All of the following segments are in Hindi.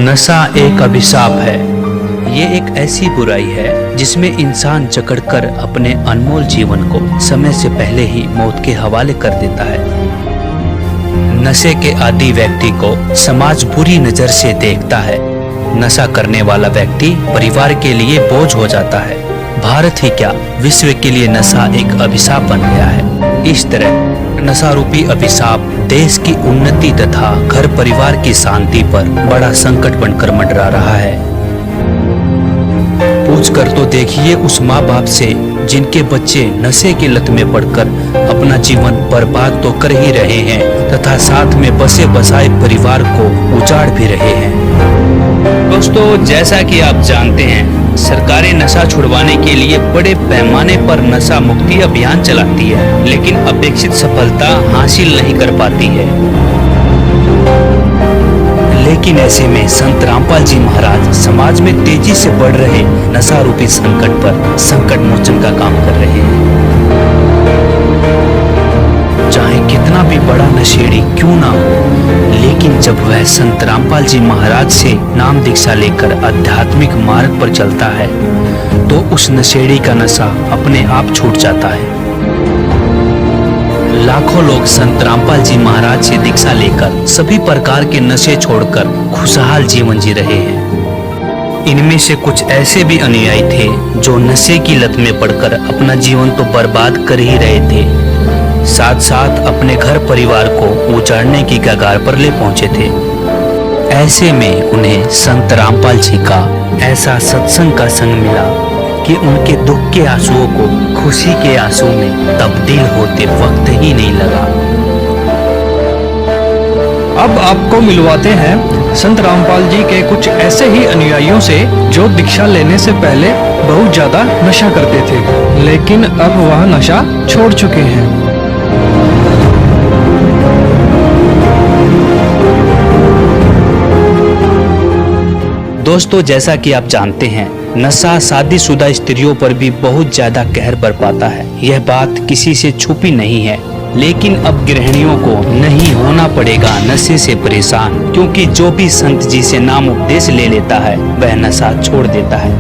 नशा एक अभिशाप है। ये एक ऐसी बुराई है जिसमें इंसान जकड़कर अपने अनमोल जीवन को समय से पहले ही मौत के हवाले कर देता है। नशे के आदी व्यक्ति को समाज बुरी नजर से देखता है। नशा करने वाला व्यक्ति परिवार के लिए बोझ हो जाता है। भारत ही क्या, विश्व के लिए नशा एक अभिशाप बन गया है। इस तरह नशा रूपी अभिशाप देश की उन्नति तथा घर परिवार की शांति पर बड़ा संकट बनकर मंडरा रहा है। पूछ कर तो देखिए उस माँ बाप से जिनके बच्चे नशे की लत में पड़कर अपना जीवन बर्बाद तो कर ही रहे हैं तथा साथ में बसे बसाए परिवार को उजाड़ भी रहे हैं। दोस्तों, जैसा कि आप जानते हैं, सरकारें नशा छुड़वाने के लिए बड़े पैमाने पर नशा मुक्ति अभियान चलाती है, लेकिन अपेक्षित सफलता हासिल नहीं कर पाती है। लेकिन ऐसे में संत रामपाल जी महाराज समाज में तेजी से बढ़ रहे नशा रूपी संकट पर संकट मोचन का काम कर रहे हैं। चाहे कितना भी बड़ा नशेड़ी क्यों ना हो, लेकिन जब वह संत रामपाल जी महाराज से नाम दीक्षा लेकर आध्यात्मिक मार्ग पर चलता है तो उस नशेड़ी का नशा अपने आप छूट जाता है। लाखों लोग संत रामपाल जी महाराज से दीक्षा लेकर सभी प्रकार के नशे छोड़कर खुशहाल जीवन जी रहे हैं। इनमें से कुछ ऐसे भी अनुयायी थे जो नशे की लत में पड़कर अपना जीवन तो बर्बाद कर ही रहे थे, साथ साथ अपने घर परिवार को उजाड़ने की कगार पर ले पहुंचे थे। ऐसे में उन्हें संत रामपाल जी का ऐसा सत्संग का संग मिला कि उनके दुख के आंसुओं को खुशी के आंसू में तब्दील होते वक्त ही नहीं लगा। अब आपको मिलवाते हैं संत रामपाल जी के कुछ ऐसे ही अनुयायियों से जो दीक्षा लेने से पहले बहुत ज्यादा नशा करते थे, लेकिन अब वह नशा छोड़ चुके हैं। दोस्तों, जैसा कि आप जानते हैं, नशा शादीशुदा स्त्रियों पर भी बहुत ज्यादा कहर बरपाता है। यह बात किसी से छुपी नहीं है, लेकिन अब गृहिणियों को नहीं होना पड़ेगा नशे से परेशान, क्योंकि जो भी संत जी से नाम उपदेश ले लेता है वह नशा छोड़ देता है।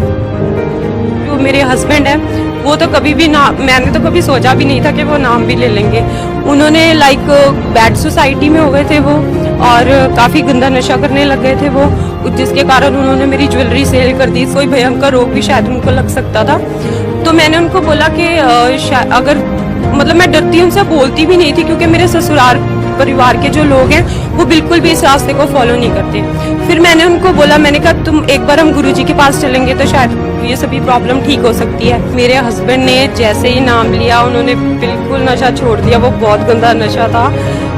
जो मेरे हस्बैंड है वो तो कभी भी ना, मैंने तो कभी सोचा भी नहीं था कि वो नाम भी ले लेंगे। उन्होंने बैड सोसाइटी में हो गए थे वो, और काफ़ी गंदा नशा करने लग गए थे वो, जिसके कारण उन्होंने मेरी ज्वेलरी सेल कर दी। कोई भयंकर रोग भी शायद उनको लग सकता था। तो मैंने उनको बोला कि अगर मतलब मैं डरती उनसे बोलती भी नहीं थी, क्योंकि मेरे ससुराल परिवार के जो लोग हैं वो बिल्कुल भी इस रास्ते को फॉलो नहीं करते। फिर मैंने उनको बोला, मैंने कहा तुम एक बार हम गुरुजी के पास चलेंगे तो शायद ये सभी प्रॉब्लम ठीक हो सकती है। मेरे हस्बैंड ने जैसे ही नाम लिया उन्होंने बिल्कुल नशा छोड़ दिया। वो बहुत गंदा नशा था।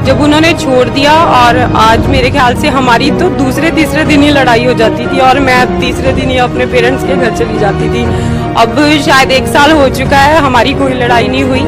जब उन्होंने छोड़ दिया, और आज मेरे ख्याल से हमारी तो दूसरे तीसरे दिन ही लड़ाई हो जाती थी, और मैं तीसरे दिन ही अपने पेरेंट्स के घर चली जाती थी। अब शायद 1 साल हो चुका है, हमारी कोई लड़ाई नहीं हुई।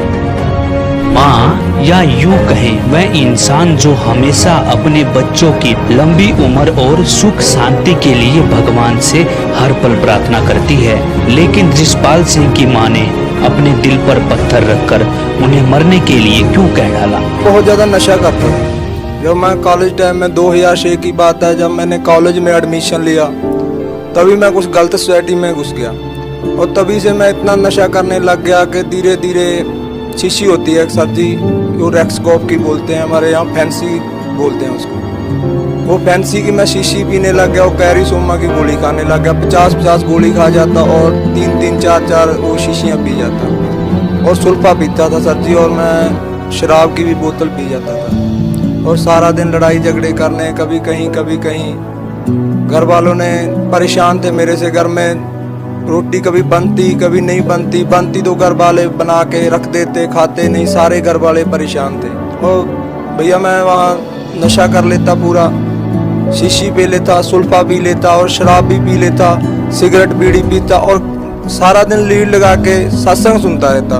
माँ, या यूं कहें वह इंसान जो हमेशा अपने बच्चों की लंबी उम्र और सुख शांति के लिए भगवान से हर पल प्रार्थना करती है, लेकिन रिशपाल सिंह की माँ ने अपने दिल पर पत्थर रखकर उन्हें मरने के लिए क्यों कह डाला। बहुत ज़्यादा नशा करता था। जब मैं कॉलेज टाइम में 2006 की बात है, जब मैंने कॉलेज में एडमिशन लिया तभी मैं कुछ गलत सोसाइटी में घुस गया, और तभी से मैं इतना नशा करने लग गया कि धीरे धीरे शीशी होती है सर जी, जो रेक्सकॉप की बोलते हैं, हमारे यहाँ फैंसी बोलते हैं उसको, वो फैंसी की मैं शीशी पीने लग गया और कैरिसोमा की गोली खाने लग गया। 50-50 गोली खा जाता और 3-3 4-4 वो शीशियाँ पी जाता, और सुल्फा पीता था सर जी, और मैं शराब की भी बोतल पी जाता था, और सारा दिन लड़ाई झगड़े करने, कभी कहीं। घर वालों ने परेशान थे मेरे से। घर में रोटी कभी बनती कभी नहीं बनती तो घर वाले बना के रख देते, खाते नहीं, सारे घर वाले परेशान थे। और भैया मैं वहाँ नशा कर लेता, पूरा शीशी पी लेता, सुल्फा पी लेता, और शराब भी पी लेता, सिगरेट बीड़ी पीता, और सारा दिन लीड लगा के सत्संग सुनता रहता।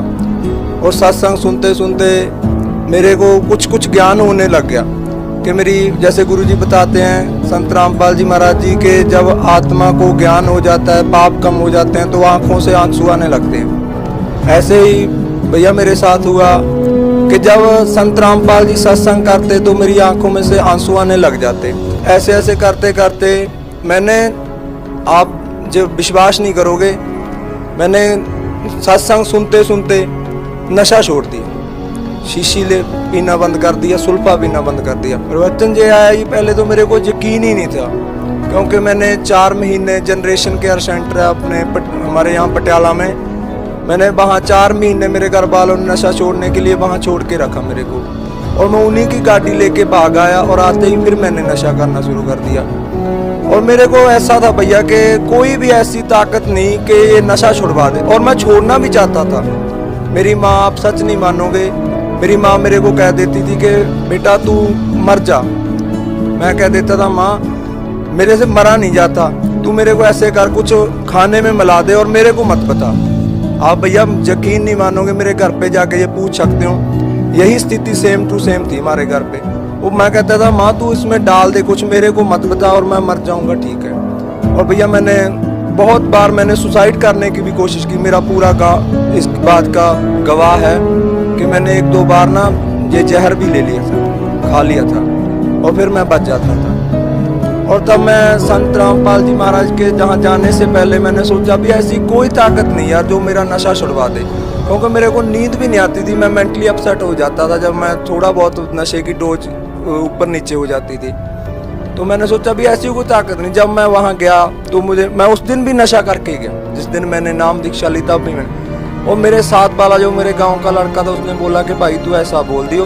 और सत्संग सुनते सुनते मेरे को कुछ ज्ञान होने लग गया कि मेरी, जैसे गुरुजी बताते हैं संत रामपाल जी महाराज जी के, जब आत्मा को ज्ञान हो जाता है, पाप कम हो जाते हैं, तो आँखों से आंसू आने लगते हैं। ऐसे ही भैया मेरे साथ हुआ कि जब संत रामपाल जी सत्संग करते तो मेरी आंखों में से आंसू आने लग जाते। ऐसे ऐसे करते करते मैंने, आप जो विश्वास नहीं करोगे, मैंने सत्संग सुनते सुनते नशा छोड़ दिया, शीशी ले पीना बंद कर दिया, सुल्फा पीना बंद कर दिया। परिवर्तन जो आया ये पहले तो मेरे को यकीन ही नहीं था, क्योंकि मैंने 4 महीने जनरेशन केयर सेंटर है अपने हमारे यहाँ पटियाला में, मैंने वहाँ 4 महीने मेरे घर वालों ने नशा छोड़ने के लिए वहाँ छोड़ के रखा मेरे को, और मैं उन्हीं की गाड़ी लेके भाग आया, और आते ही फिर मैंने नशा करना शुरू कर दिया। और मेरे को ऐसा था भैया कि कोई भी ऐसी ताकत नहीं कि ये नशा छुड़वा दे, और मैं छोड़ना भी चाहता था। मेरी माँ, आप सच नहीं मानोगे, मेरी माँ मेरे को कह देती थी कि बेटा तू मर जा। मैं कह देता था माँ मेरे से मरा नहीं जाता, तू मेरे को ऐसे कर, कुछ खाने में मिला दे और मेरे को मत बता। आप भैया यकीन नहीं मानोगे, मेरे घर पे जाके ये पूछ सकते हो, यही स्थिति सेम टू सेम थी हमारे घर पे। वो मैं कहता था माँ तू इसमें डाल दे कुछ, मेरे को मत बता और मैं मर जाऊंगा, ठीक है। और भैया मैंने बहुत बार मैंने सुसाइड करने की भी कोशिश की, मेरा पूरा गाँव इस बात का गवाह है कि मैंने 1-2 बार ना ये जहर भी ले लिया था, खा लिया था, और फिर मैं बच जाता था। और तब मैं संत रामपाल जी महाराज के जहाँ जाने से पहले मैंने सोचा भी ऐसी कोई ताकत नहीं यार जो मेरा नशा छुड़वा दे, क्योंकि मेरे को नींद भी नहीं आती थी, मैं मेंटली अपसेट हो जाता था जब मैं थोड़ा बहुत नशे की डोज ऊपर नीचे हो जाती थी। तो मैंने सोचा भी ऐसी कोई ताकत नहीं। जब मैं वहाँ गया तो मैं उस दिन भी नशा करके गया, जिस दिन मैंने नाम दीक्षा ली तब भी मैंने। और मेरे साथ वाला जो मेरे गाँव का लड़का था उसने बोला कि भाई तू ऐसा बोल दियो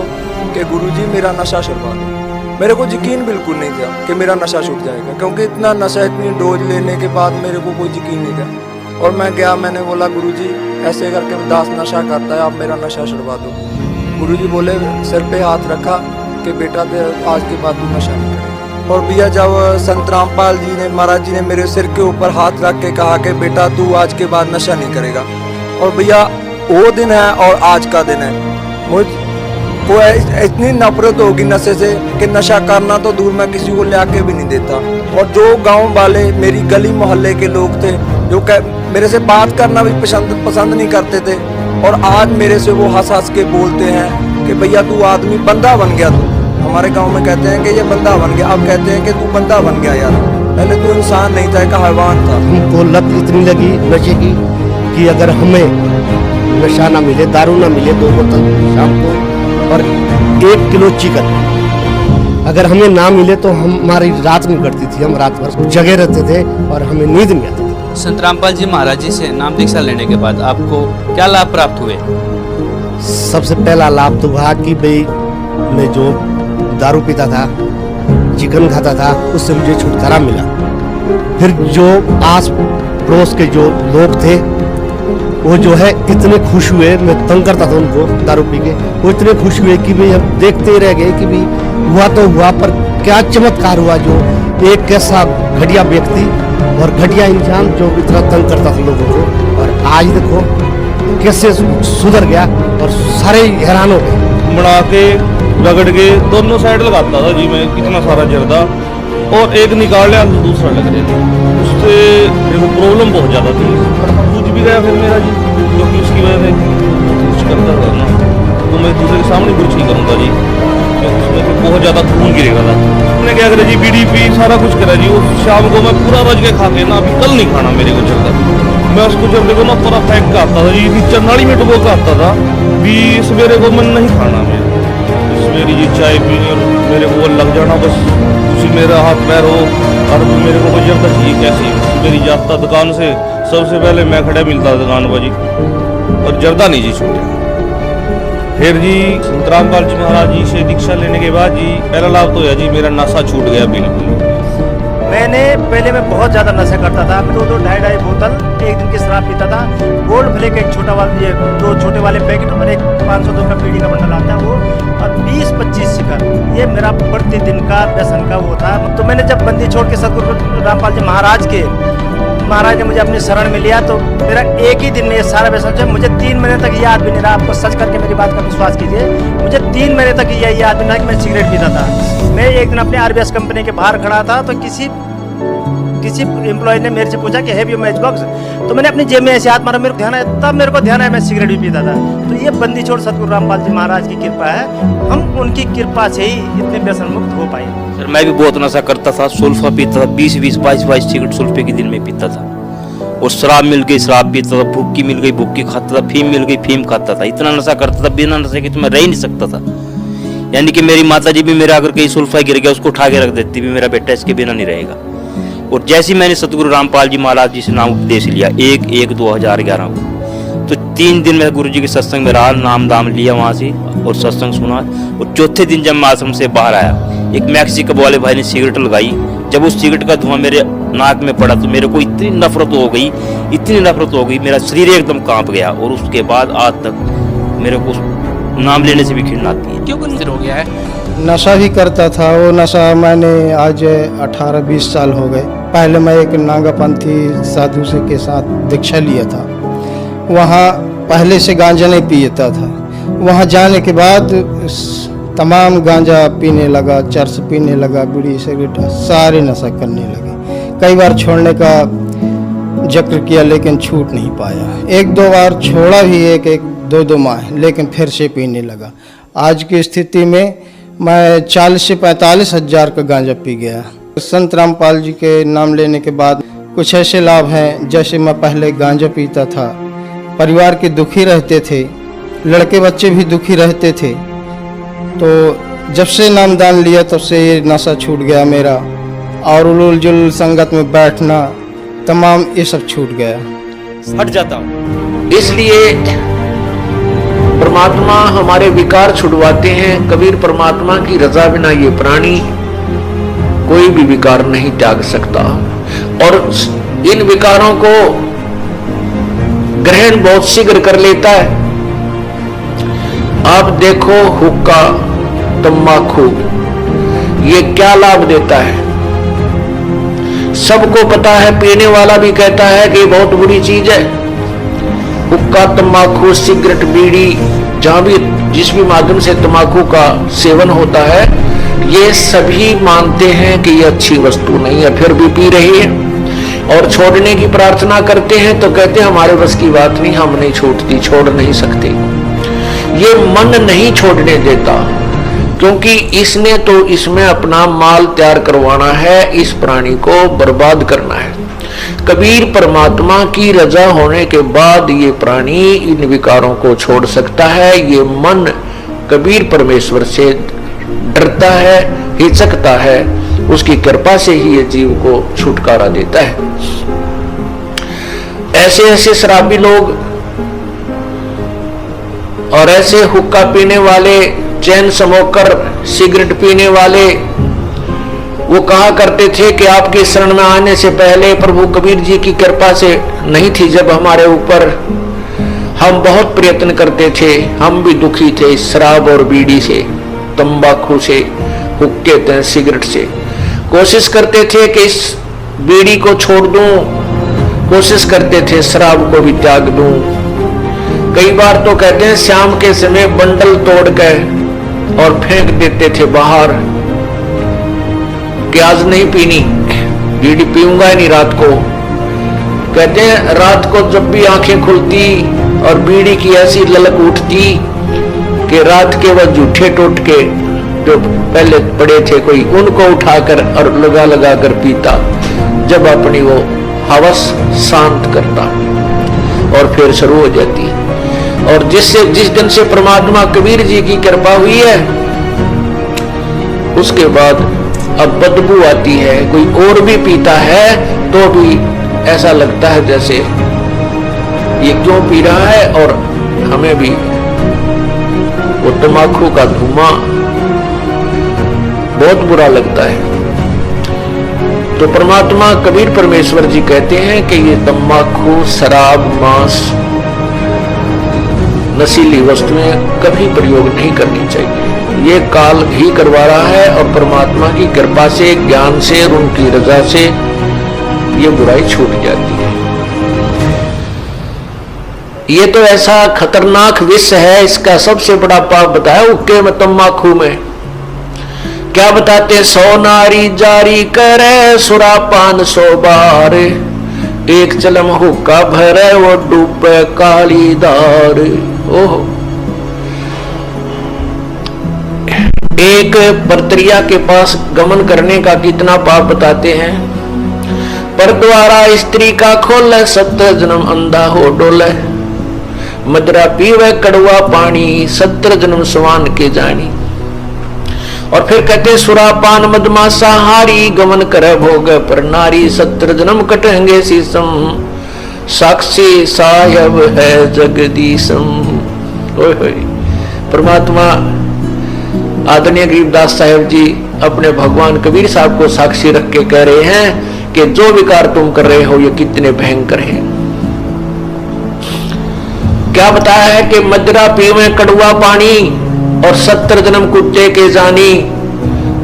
कि गुरुजी मेरा नशा छुड़वा दो। मेरे को यकीन बिल्कुल नहीं था कि मेरा नशा छूट जाएगा, क्योंकि इतना नशा, इतनी डोज लेने के बाद मेरे को कोई यकीन नहीं था। और मैं गया, मैंने बोला गुरुजी ऐसे करके दास नशा करता है, आप मेरा नशा छुड़वा दो। गुरुजी बोले, सिर पे हाथ रखा कि बेटा आज के बाद तू नशा नहीं करेगा। और भैया जब संत रामपाल जी ने, महाराज जी ने मेरे सिर के ऊपर हाथ रख के कहा कि बेटा तू आज के बाद नशा नहीं करेगा, और भैया वो दिन है और आज का दिन है, मुझ को इतनी नफरत होगी नशे से कि नशा करना तो दूर, मैं किसी को ला के भी नहीं देता। और जो गांव वाले, मेरी गली मोहल्ले के लोग थे जो मेरे से बात करना भी पसंद नहीं करते थे, और आज मेरे से वो हंस हंस के बोलते हैं कि भैया तू आदमी बंदा बन गया। तू हमारे गांव में कहते हैं कि ये बंदा बन गया, अब कहते हैं कि तू बंदा बन गया यार, पहले तू इंसान नहीं था, एक हैवान था। हमको लत इतनी लगी नशे की कि अगर हमें नशा ना मिले, दारू ना मिले 2 बोतल शाम को और 1 किलो चिकन अगर हमें ना मिले तो हमारी रात नहीं कटती थी, हम रात भर जगे रहते थे और हमें नींद नहीं आती थी। संत रामपाल जी महाराज जी से नाम दीक्षा लेने के बाद आपको क्या लाभ प्राप्त हुए? सबसे पहला लाभ तो हुआ कि भाई मैं जो दारू पीता था, चिकन खाता था, उससे मुझे छुटकारा मिला। फिर जो आस पड़ोस के जो लोग थे वो जो है इतने खुश हुए, मैं तंग करता था उनको दारू पी के, वो इतने खुश हुए कि भाई हम देखते रह गए कि भाई हुआ तो हुआ, पर क्या चमत्कार हुआ जो एक कैसा घटिया व्यक्ति और घटिया इंसान जो इतना तंग करता था लोगों को, और आज देखो कैसे सुधर गया और सारे हैरान हो गए। बना के रगड़ के दोनों साइड लगाता था जी मैं, कितना सारा जर्दा, और एक निकाल लिया तो दूसरा लग रहा था, उससे मेरे को प्रॉब्लम बहुत ज़्यादा थी। सूझ भी गया फिर मेरा जी, क्योंकि उसकी वजह से कुछ करता था ना, तो मैं दूसरे के सामने कुछ नहीं करूँगा जी, क्योंकि उसमें तो बहुत ज़्यादा खून गिरेगा था। मैंने क्या करा जी, बीड़ी पी, सारा कुछ करा जी। वो शाम को मैं पूरा रज के खा के ना, अभी कल नहीं खाना मेरे को चलता, मैं उसको जब देखो ना पूरा फेंक का आता था जी, नीचे नाली में डुबो का आता था भी, सवेरे को मन नहीं खाना मेरे, सवेरे जी चाय पीनी और मेरे को लग जाना, बस उसी मेरा हाथ पैर हो, और मेरे को जब चाहिए कैसी मेरी जाता दुकान से, सबसे पहले मैं खड़ा मिलता दुकान पर जी, और जर्दा नहीं जी छूटे। फिर जी संत रामपाल जी महाराज जी से दीक्षा लेने के बाद जी पहला लाभ तो है जी, मेरा नशा छूट गया बिल्कुल। मैंने पहले मैं बहुत ज़्यादा नशा करता था, 2-2, 2.5 बोतल एक दिन की शराब पीता था। गोल्ड फ्लेक एक छोटा वाला, ये 2 छोटे वाले पैकेट और एक 500 का बीड़ी का बंडल आता है वो, और 20-25 शिकर, ये मेरा प्रतिदिन का व्यसन का वो था। तो मैंने जब बंदी छोड़ के सतगुरु रामपाल जी महाराज ने मुझे अपनी शरण में लिया, तो मेरा एक ही दिन में ये सारा व्यसन जो मुझे 3 महीने तक याद भी नहीं रहा। आपको सच करके मेरी बात का विश्वास कीजिए, मुझे 3 महीने तक यही याद नहीं रहा कि मैं सिगरेट पीता था। मैं एक दिन अपने RBS कंपनी के बाहर खड़ा था, तो किसी एम्प्लॉय ने मेरे से पूछा कि हैव यू मैच बॉक्स, तो मैंने अपनी जेब में ऐसे हाथ मारा, मेरे को ध्यान है, तब मेरे को ध्यान है मैं सिगरेट भी पीता था। तो ये बंदी छोड़ सतगुरु रामपाल जी महाराज की कृपा है, हम उनकी कृपा से ही इतने व्यसन मुक्त हो पाए। सर मैं भी बहुत नशा करता था, सुल्फा पीता था, 20-20, 22-22 सिगरेट सुल्फे के दिन में पीता था। और शराब मिल गई शराब पीता था, भुक्की मिल गई भुक्की खाता था, फीम मिल गई फीम खाता था। इतना नशा करता था, बिना नशे के तो मैं रह ही नहीं सकता था। यानी कि मेरी माता जी भी मेरा अगर कहीं सुल्फा गिर गया उसको उठा के रख देती, भी मेरा बेटा इसके बिना नहीं रहेगा। और जैसे ही मैंने सतगुरु रामपाल जी महाराज जी से नाम उपदेश लिया 1/1/2011 को, तो 3 दिन में गुरु जी के सत्संग में रहा, नाम दाम लिया वहाँ से और सत्संग सुना। और चौथे दिन जब मैं आश्रम से बाहर आया, एक मैक्सिकन वाले भाई ने सिगरेट लगाई। जब उस सिगरेट का धुआं मेरे नाक में पड़ा तो मेरे को इतनी नफरत हो गई, मेरा शरीर एकदम कांप गया। और उसके बाद आज तक मेरे को नाम लेने से भी घिन आती है। क्यों कंसिडर हो गया है? नशा भी करता था। वो नशा मैंने आज 18-20 साल हो गए। पहले मैं एक नागापंथी साधु से के साथ दीक्षा लिया था। वहाँ पहले से गांजा नहीं पीता था। वहाँ जाने के बाद तमाम गांजा पीने लगा, चरस पीने लगा, बीड़ी सिगरेट सारे नशा करने लगे। कई बार छोड़ने का जिक्र किया लेकिन छूट नहीं पाया। 1-2 बार छोड़ा भी, 1-2 माह, लेकिन फिर से पीने लगा। आज की स्थिति में मैं 40 से 45 हज़ार का गांजा पी गया। संत रामपाल जी के नाम लेने के बाद कुछ ऐसे लाभ हैं, जैसे मैं पहले गांजा पीता था, परिवार के दुखी रहते थे, लड़के बच्चे भी दुखी रहते थे। तो जब से नामदान लिया तब से ये नशा छूट गया मेरा। और उलूल जुल संगत में बैठना तमाम ये सब छूट गया। हट जाता हूँ। इसलिए परमात्मा हमारे विकार छुड़वाते हैं। कबीर परमात्मा की रजा बिना ये प्राणी कोई भी विकार नहीं त्याग सकता। और इन विकारों को ग्रहण बहुत शीघ्र कर लेता है। आप देखो हुक्का, तंबाकू, ये क्या लाभ देता है सबको पता है। पीने वाला भी कहता है कि बहुत बुरी चीज है। हुक्का, तंबाकू, सिगरेट, बीड़ी, जहां भी जिस भी माध्यम से तंबाकू का सेवन होता है, ये सभी मानते हैं कि ये अच्छी वस्तु नहीं है, फिर भी पी रही है। और छोड़ने की प्रार्थना करते हैं तो कहते हैं हमारे बस की बात नहीं, हम नहीं छूटती, छोड़ नहीं सकते। ये मन नहीं छोड़ने देता, क्योंकि इसने तो इसमें अपना माल तैयार करवाना है, इस प्राणी को बर्बाद करना है। कबीर परमात्मा की रजा होने के बाद ये प्राणी इन विकारों को छोड़ सकता है। ये मन कबीर परमेश्वर से डरता है, हिचकता है, उसकी कृपा से ही ये जीव को छुटकारा देता है। ऐसे ऐसे शराबी लोग और ऐसे हुक्का पीने वाले, चैन स्मोकर, सिगरेट पीने वाले, वो कहा करते थे कि आपके शरण में आने से पहले प्रभु कबीर जी की कृपा से नहीं थी जब हमारे ऊपर, हम बहुत प्रयत्न करते थे, हम भी दुखी थे शराब और बीड़ी से, तंबाकू से, हुक्के, सिगरेट से। कोशिश करते थे कि इस बीड़ी को छोड़ दूं, कोशिश करते थे शराब को भी त्याग दूं। कई बार तो कहते हैं शाम के समय बंडल तोड़ के और फेंक देते थे बाहर कि आज नहीं पीनी, बीड़ी पीऊंगा ही नहीं रात को। कहते हैं रात को जब भी आंखें खुलती और बीड़ी की ऐसी ललक उठती कि रात के वह झूठे टोटके जो पहले पड़े थे कोई, उनको उठाकर और लगा लगा कर पीता, जब अपनी वो हवस शांत करता और फिर शुरू हो जाती। और जिस दिन से परमात्मा कबीर जी की कृपा हुई है, उसके बाद अब बदबू आती है। कोई और भी पीता है तो भी ऐसा लगता है जैसे ये क्यों पी रहा है, और हमें भी वो तंबाकू का धुआं बहुत बुरा लगता है। तो परमात्मा कबीर परमेश्वर जी कहते हैं कि ये तंबाकू, शराब, मांस, नशीली वस्तुएं कभी प्रयोग नहीं करनी चाहिए। ये काल ही करवा रहा है और परमात्मा की कृपा से, ज्ञान से और उनकी रजा से ये बुराई छूट जाती है। ये तो ऐसा खतरनाक विष है, इसका सबसे बड़ा पाप बताया हुक्के में, तंबाकू में। क्या बताते, 100 नारी जारी करे सुरापान 100 बार, एक चलम हुक्का भरे वो डूबे काली धार। ओहो, एक परत्रिया के पास गमन करने का कितना पाप बताते हैं। पर द्वारा स्त्री का खोले 70 जन्म अंधा हो डोले, मदरा पीवे कड़वा पानी 70 जन्म सवान के जानी। और फिर कहते सुरापान मदमासा हारी गमन करे भोग पर नारी 70 जन्म कटेंगे शीसम, साक्षी साहेब है जगदीशम। ओए होए, परमात्मा आदरणीय गरीबदास साहेब जी अपने भगवान कबीर साहब को साक्षी रख के कह रहे हैं कि जो विकार तुम कर रहे हो ये कितने भयंकर हैं। क्या बताया है कि मदरा पीवे कड़वा पानी और 70 जन्म कुत्ते के जानी।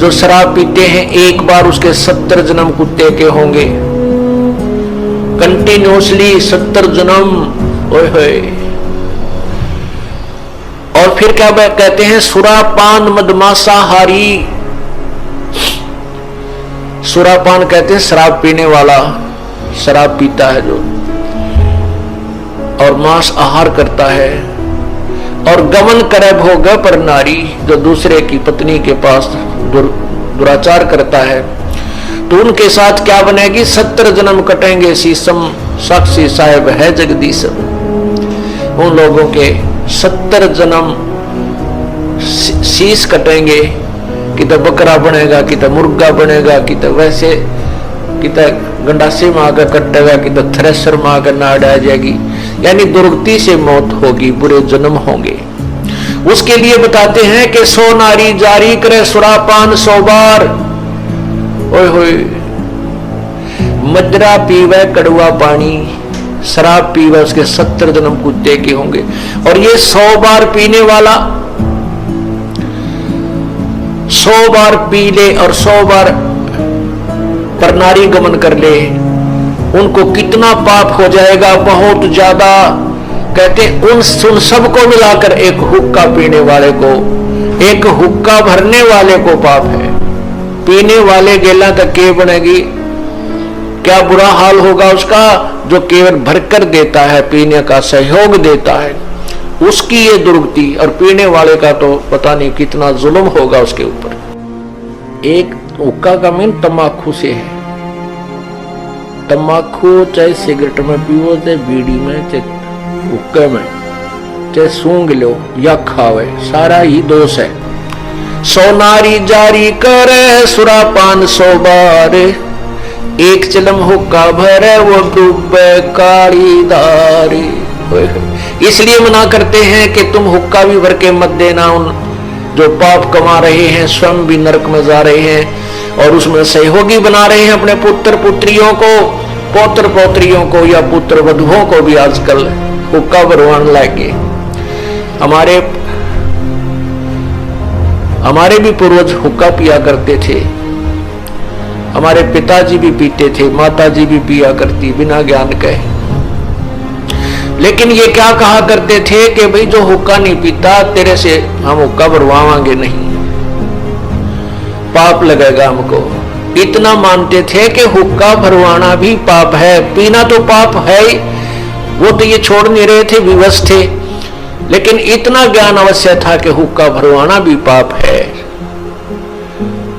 जो शराब पीते हैं एक बार उसके 70 जन्म कुत्ते के होंगे, कंटिन्यूसली 70 जन्म। ओए होए। और फिर क्या कहते हैं सुरापान मदमासा हारी। सुरापान कहते हैं शराब पीने वाला, शराब पीता है जो, और मांस आहार करता है। और गमन करे भोग पर नारी, जो दूसरे की पत्नी के पास दुराचार करता है, तो उनके साथ क्या बनेगी 70 जन्म कटेंगे शीसम, साक्षी साहेब है जगदीशम। उन लोगों के 70 जन्म शीश कटेंगे, कि तो बकरा बनेगा, कि तो मुर्गा बनेगा, कि तो वैसे, कि तो गंडासी माँ का कटेगा, कि तो थ्रेसर माँ का नाड़ आ जाएगी। यानी दुर्गति से मौत होगी, बुरे जन्म होंगे। उसके लिए बताते हैं कि 100 नारी जारी करे सुरापान 100 बार। ओए होए। मदरा पीवे कड़वा पानी, शराब पीवे उसके 70 जन्म कुत्ते के होंगे। और ये 100 बार पीने वाला 100 बार पी ले और 100 बार पर नारी गमन कर ले, उनको कितना पाप हो जाएगा, बहुत ज्यादा। कहते उन सबको मिलाकर एक हुक्का पीने वाले को, एक हुक्का भरने वाले को पाप है। पीने वाले गेला तक के बनेगी, क्या बुरा हाल होगा उसका जो केवल भरकर देता है, पीने का सहयोग देता है, उसकी ये दुर्गति। और पीने वाले का तो पता नहीं कितना जुल्म होगा उसके ऊपर। एक हुक्का का मीन तम्बाकू से है। तम्बाकू चाहे सिगरेट में पीओ, चाहे बीड़ी में, चाहे हुक्के में, चाहे सूंघ लो या खावे, सारा ही दोष है। 100 नारी जारी करे सुरापान 100 बार, एक चिलम हुक्का भरे वो डूबे काली दारी। इसलिए मना करते हैं कि तुम हुक्का भी भर के मत देना। उन जो पाप कमा रहे हैं स्वयं भी नरक में जा रहे हैं और उसमें सहयोगी बना रहे हैं अपने पुत्र पुत्रियों को, पौत्र पौत्रियों को या पुत्र वधुओं को भी आजकल हुक्का भरवाने लगे। हमारे भी पूर्वज हुक्का पिया करते थे, हमारे पिताजी भी पीते थे, माताजी भी पिया करती बिना ज्ञान के। लेकिन ये क्या कहा करते थे कि भाई जो हुक्का नहीं पीता तेरे से हम हुक्का भरवाएंगे नहीं, पाप लगेगा हमको। इतना मानते थे कि हुक्का भरवाना भी पाप है, पीना तो पाप है। वो तो ये छोड़ नहीं रहे थे, विवश थे, लेकिन इतना ज्ञान अवश्य था कि हुक्का भरवाना भी पाप है।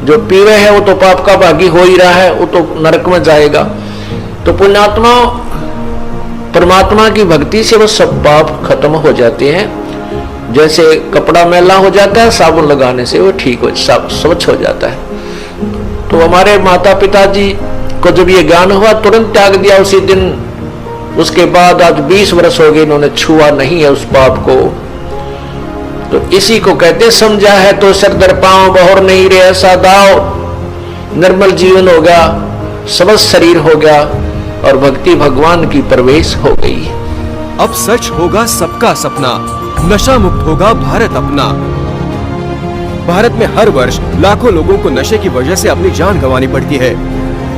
जो पीवे है वो तो पाप का भागी हो ही रहा है, वो तो नरक में जाएगा। तो पुण्यात्मा परमात्मा की भक्ति से वो सब पाप खत्म हो जाते हैं। जैसे कपड़ा मैला हो जाता है, साबुन लगाने से वो ठीक हो, सब स्वच्छ हो जाता है। तो हमारे माता पिताजी को जब ये ज्ञान हुआ तुरंत त्याग दिया उसी दिन। उसके बाद आज 20 वर्ष हो गए, इन्होंने छुआ नहीं है उस पाप को। तो इसी को कहते समझा है तो सर दर पांव बहोर नहीं रे ऐसा दाव। निर्मल जीवन हो गया, सबस शरीर हो गया और भक्ति भगवान की प्रवेश हो गई। अब सच होगा सबका सपना, नशा मुक्त होगा भारत अपना। भारत में हर वर्ष लाखों लोगों को नशे की वजह से अपनी जान गंवानी पड़ती है।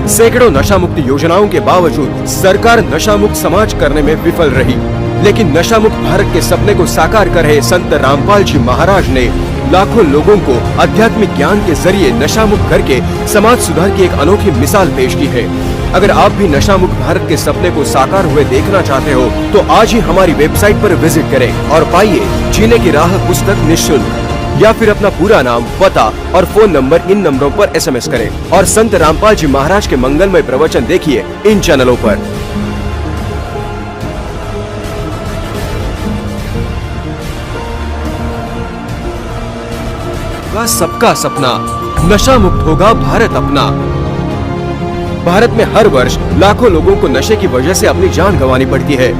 सैकड़ों नशा मुक्त योजनाओं के बावजूद सरकार नशा मुक्त समाज करने में विफल रही। लेकिन नशा मुक्त भारत के सपने को साकार कर रहे संत रामपाल जी महाराज ने लाखों लोगों को आध्यात्मिक ज्ञान के जरिए नशा मुक्त करके समाज सुधार की एक अनोखी मिसाल पेश की है। अगर आप भी नशा मुक्त भारत के सपने को साकार हुए देखना चाहते हो तो आज ही हमारी वेबसाइट पर विजिट करें और पाइए जीने की राह पुस्तक निःशुल्क। या फिर अपना पूरा नाम, पता और फोन नंबर इन नंबरों पर SMS करें और संत रामपाल जी महाराज के मंगलमय प्रवचन देखिए इन चैनलों पर। सबका सपना, नशा मुक्त होगा भारत अपना। भारत में हर वर्ष लाखों लोगों को नशे की वजह से अपनी जान गंवानी पड़ती है।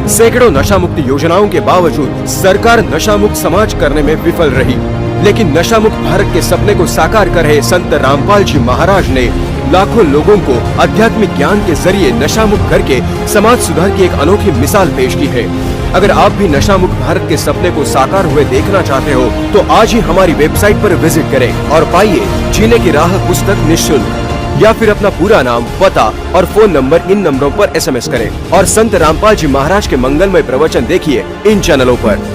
सैकड़ों नशा मुक्त योजनाओं के बावजूद सरकार नशा मुक्त समाज करने में विफल रही, लेकिन नशा मुक्त भारत के सपने को साकार कर रहे संत रामपाल जी महाराज ने लाखों लोगों को आध्यात्मिक ज्ञान के जरिए नशा मुक्त करके समाज सुधार की एक अनोखी मिसाल पेश की है। अगर आप भी नशा मुक्त भारत के सपने को साकार हुए देखना चाहते हो तो आज ही हमारी वेबसाइट पर विजिट करें और पाइए जीने की राह पुस्तक निःशुल्क। या फिर अपना पूरा नाम, पता और फोन नंबर इन नंबरों पर SMS करें और संत रामपाल जी महाराज के मंगलमय प्रवचन देखिए इन चैनलों पर।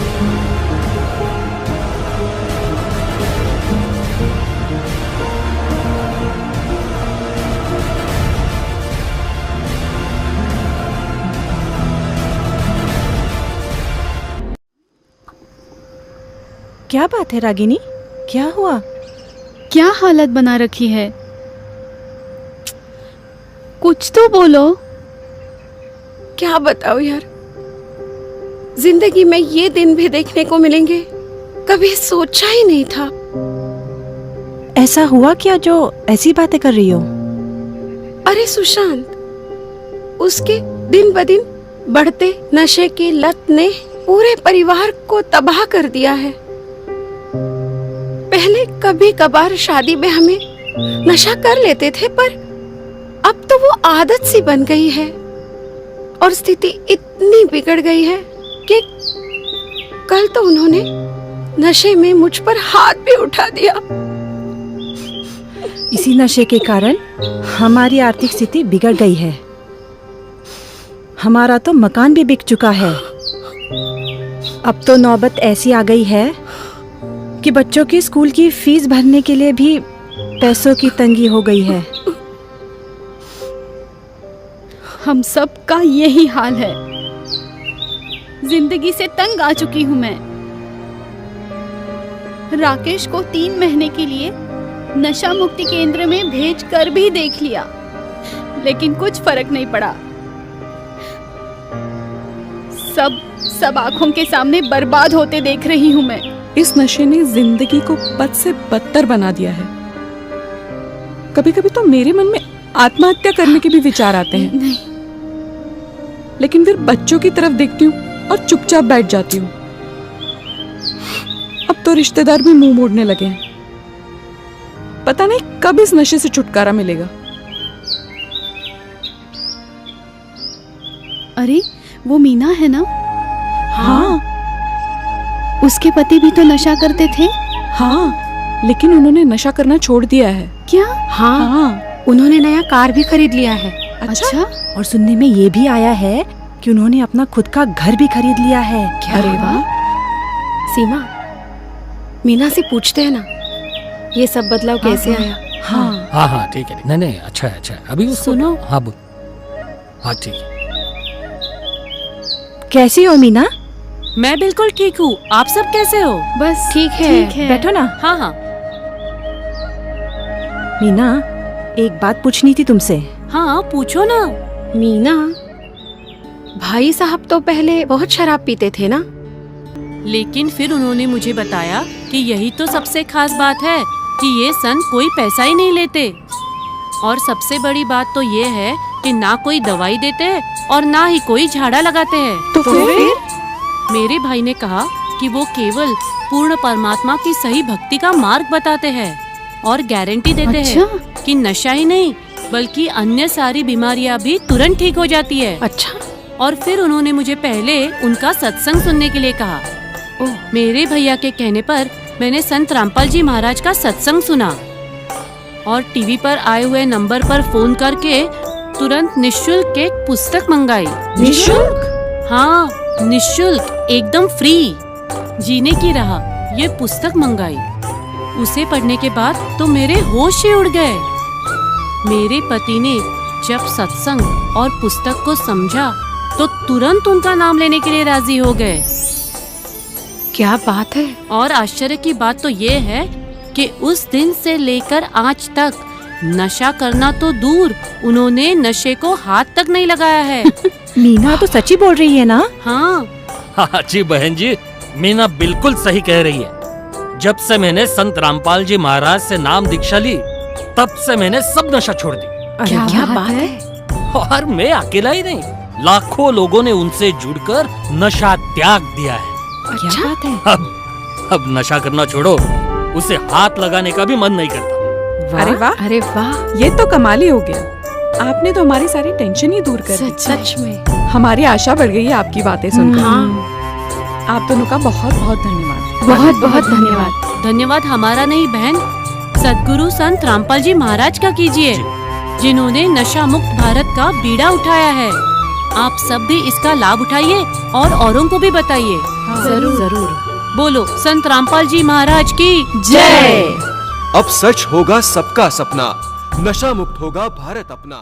क्या बात है रागिनी, क्या हुआ? क्या हालत बना रखी है? कुछ तो बोलो। क्या बताओ यार, जिंदगी में ये दिन भी देखने को मिलेंगे, कभी सोचा ही नहीं था। ऐसा हुआ क्या जो ऐसी बातें कर रही हो? अरे सुशांत, उसके दिन ब दिन बढ़ते नशे की लत ने पूरे परिवार को तबाह कर दिया है। पहले कभी कभार शादी में हमें नशा कर लेते थे, पर अब तो वो आदत सी बन गई है और स्थिति इतनी बिगड़ गई है कि कल तो उन्होंने नशे में मुझ पर हाथ भी उठा दिया। इसी नशे के कारण हमारी आर्थिक स्थिति बिगड़ गई है। हमारा तो मकान भी बिक चुका है। अब तो नौबत ऐसी आ गई है कि बच्चों की स्कूल की फीस भरने के लिए भी पैसों की तंगी हो गई है। हम सब का यही हाल है। जिंदगी से तंग आ चुकी हूँ मैं। राकेश को 3 महीने के लिए नशा मुक्ति केंद्र में भेज कर भी देख लिया, लेकिन कुछ फर्क नहीं पड़ा। सब आंखों के सामने बर्बाद होते देख रही हूँ मैं। इस नशे ने जिंदगी को बद से बदतर बना दिया है। कभी कभी तो मेरे मन में आत्महत्या करने के भी विचार आते हैं। नहीं। लेकिन फिर बच्चों की तरफ देखती हूँ और चुपचाप बैठ जाती हूँ। अब तो रिश्तेदार भी मुंह मोड़ने लगे हैं। पता नहीं कब इस नशे से छुटकारा मिलेगा। अरे वो मीना है ना? हाँ। उसके पति भी तो नशा करते थे। हाँ, लेकिन उन्होंने नशा करना छोड़ दिया है। क्या? हाँ, उन्होंने नया कार भी खरीद लिया है। अच्छा? और सुनने में ये भी आया है कि उन्होंने अपना खुद का घर भी खरीद लिया है। अरे वाह। सीमा, मीना से पूछते हैं ना ये सब बदलाव कैसे आया। हाँ हाँ हाँ ठीक है। नहीं नहीं अच्छा है अच्छा है। अभी सुनो। हाँ बोल। हाँ ठीक है। कैसी हो मीना? मैं बिल्कुल ठीक हूँ। आप सब कैसे हो? बस ठीक है। बैठो ना। हाँ हाँ। मीना, एक बात पूछनी थी तुमसे। हाँ पूछो ना। मीना, भाई साहब तो पहले बहुत शराब पीते थे ना? लेकिन फिर उन्होंने मुझे बताया कि यही तो सबसे खास बात है कि ये सन कोई पैसा ही नहीं लेते। और सबसे बड़ी बात तो ये है कि ना कोई दवाई देते हैं और ना ही कोई झाड़ा लगाते हैं। तो फिर? मेरे भाई ने कहा कि वो केवल पूर्ण परमात्मा की सही भक्ति का मार्ग बताते हैं और गारंटी देते हैं कि नशा ही नहीं बल्कि अन्य सारी बीमारियां भी तुरंत ठीक हो जाती है। अच्छा। और फिर उन्होंने मुझे पहले उनका सत्संग सुनने के लिए कहा। मेरे भैया के कहने पर मैंने संत रामपाल जी महाराज का सत्संग सुना और टीवी पर आए हुए नंबर पर फोन करके तुरंत निःशुल्क एक पुस्तक मंगाई। निःशुल्क? हाँ, निःशुल्क, एकदम फ्री। जीने की राह ये पुस्तक मंगाई। उसे पढ़ने के बाद तो मेरे होश ही उड़ गए। मेरे पति ने जब सत्संग और पुस्तक को समझा तो तुरंत उनका नाम लेने के लिए राजी हो गए। क्या बात है। और आश्चर्य की बात तो ये है कि उस दिन से लेकर आज तक नशा करना तो दूर, उन्होंने नशे को हाथ तक नहीं लगाया है। मीना तो सच्ची बोल रही है ना? हाँ। हाँ जी बहन जी, मीना बिल्कुल सही कह रही है। जब से मैंने संत रामपाल जी महाराज से नाम दीक्षा ली, तब से मैंने सब नशा छोड़ दी। क्या बात है? और मैं अकेला ही नहीं, लाखों लोगों ने उनसे जुड़कर नशा त्याग दिया है। क्या बात है? अब नशा करना छोड़ो, उसे हाथ लगाने का भी मन नहीं करता। अरे वाह, अरे वाह, ये तो कमाल ही हो गया। आपने तो हमारी सारी टेंशन ही दूर कर दी। सच में हमारी आशा बढ़ गई है आपकी बातें सुनकर। आप दोनों का बहुत बहुत धन्यवाद। बहुत बहुत धन्यवाद। धन्यवाद हमारा नहीं बहन, सद्गुरु संत रामपाल जी महाराज का कीजिए, जिन्होंने नशा मुक्त भारत का बीड़ा उठाया है। आप सब भी इसका लाभ उठाइए और औरों को भी बताइए। जरूर जरूर। बोलो संत रामपाल जी महाराज की जय। अब सच होगा सबका सपना, नशा मुक्त होगा भारत अपना।